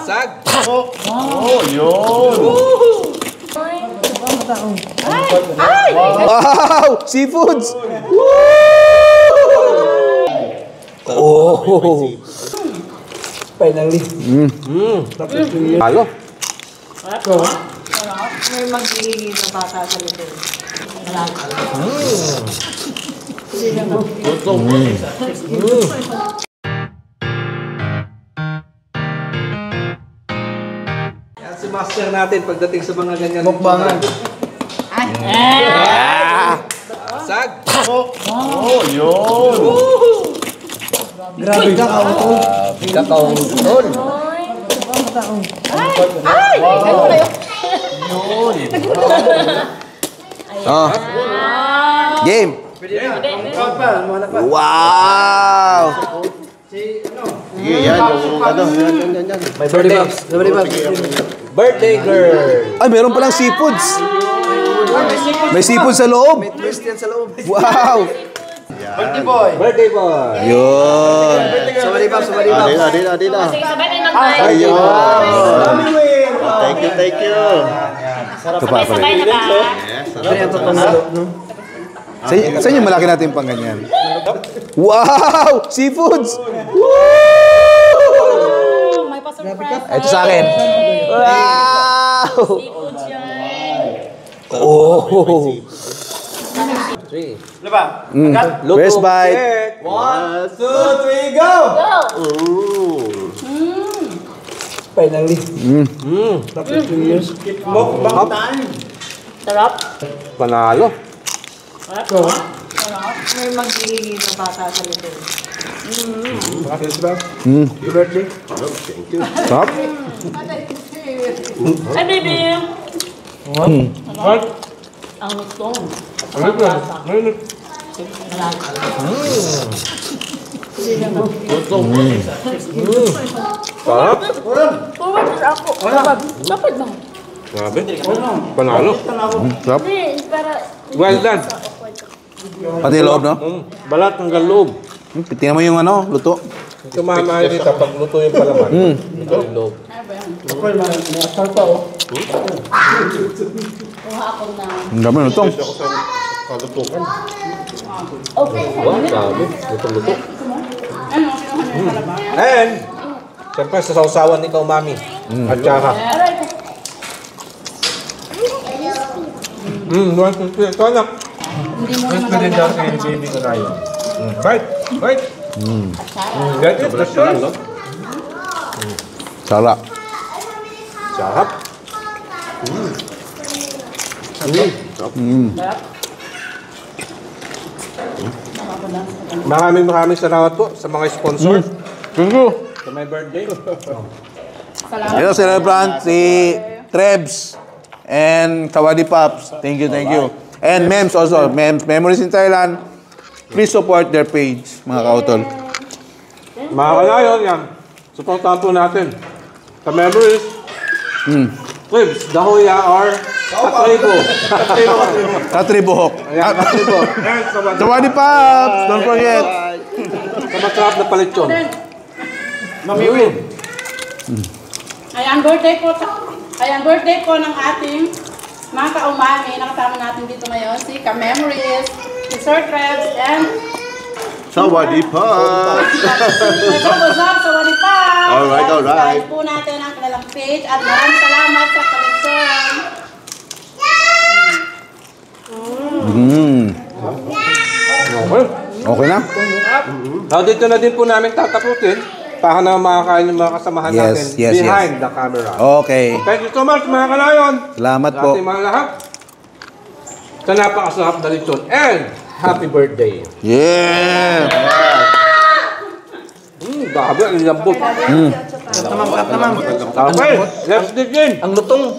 Sag! Oh, yun! Wow! Seafoods! Oh! Finally. Halo. May magiging na bata sa likod. Yan si master natin pagdating sa mga ganyan. Mukbangan. Sag! Oh, yun! Grabe ka, kautol. Kakautol. Oh. Game. Wow! Sige, yan. Yung ano, yan. May birthday. Birthday girl. Ay, meron palang seafoods. May seafood sa loob. May twist yan sa loob. Wow! Birthday boy. Birthday boy. Yun. Sumalibab. Dila. Sabay na mag-bye. Ayun. Thank you. Ito pa, pare. Sabay na ba? Sa inyo malaki natin pang ganyan. Wow! Seafoods! Woo! May pa-surprise. Ito sa akin. Wow! Seafoods yan. Oh! 3. First bite. 1, 2, 3, go! Finally. After 2 years. Mukbang time. Sarap. Panalo. May magiging na bata sa likod. Happy birthday. Stop. Ay, baby! Ang lutong. Ang lasa. Sarap. Forward ako. Dapat lang. Grabe. Panalo. Stop. Hindi, para... Well done. Pati loob, no? Balat ng galoob. Tingnan mo yung ano, luto. Ito mamaya dito, pag luto yung palaman. Ito yung loob. Kuha ako na... Ang dami ng lutong. Okay. Wow, sabi. Luto-luto. Ano, kinuha niyo yung palaman? And, siyempre sa sausawan ni Kaumami. At saka. Luwan ko siya. Ito anak. Gusto din daw kayo ni baby ko na yun. Bite. Get it, that's yours. Sarap. Sarap. Maraming salamat po sa mga sponsor. Thank you. Sa my birthday. Ito celebrant si Trebs and Kawadi Pops. Thank you. And Mems also. Memories in Thailand. Please support their page, mga kautol. Mga kalayon yan. Supportahan po natin. Sa memories. Clips, Dahoya or Katribo. Katribuhok. Ayan, Katribo. Kawadi Pops! Don't forget. Sa masarap na palitsyon. Mami Win. Ayan, birthday po ng ating mga kaumami. Nakasama natin dito ngayon si Ka-Memories, si Sir Krebs, and Sawadi pa! Sa Walipas. Alright. Subscribe po natin ang kanilang page at maraming salamat sa connection. Okay na? Now, dito na din po namin tatapusin para na makakain yung mga kasamahan natin behind the camera. Okay. Thank you so much mga kalayon. Salamat Sa po. ating mga lahat. Sa napakasarap na lechon. And happy birthday. Yeah! Grabe, ang lambot. Okay, let's dig in. Ang lutong.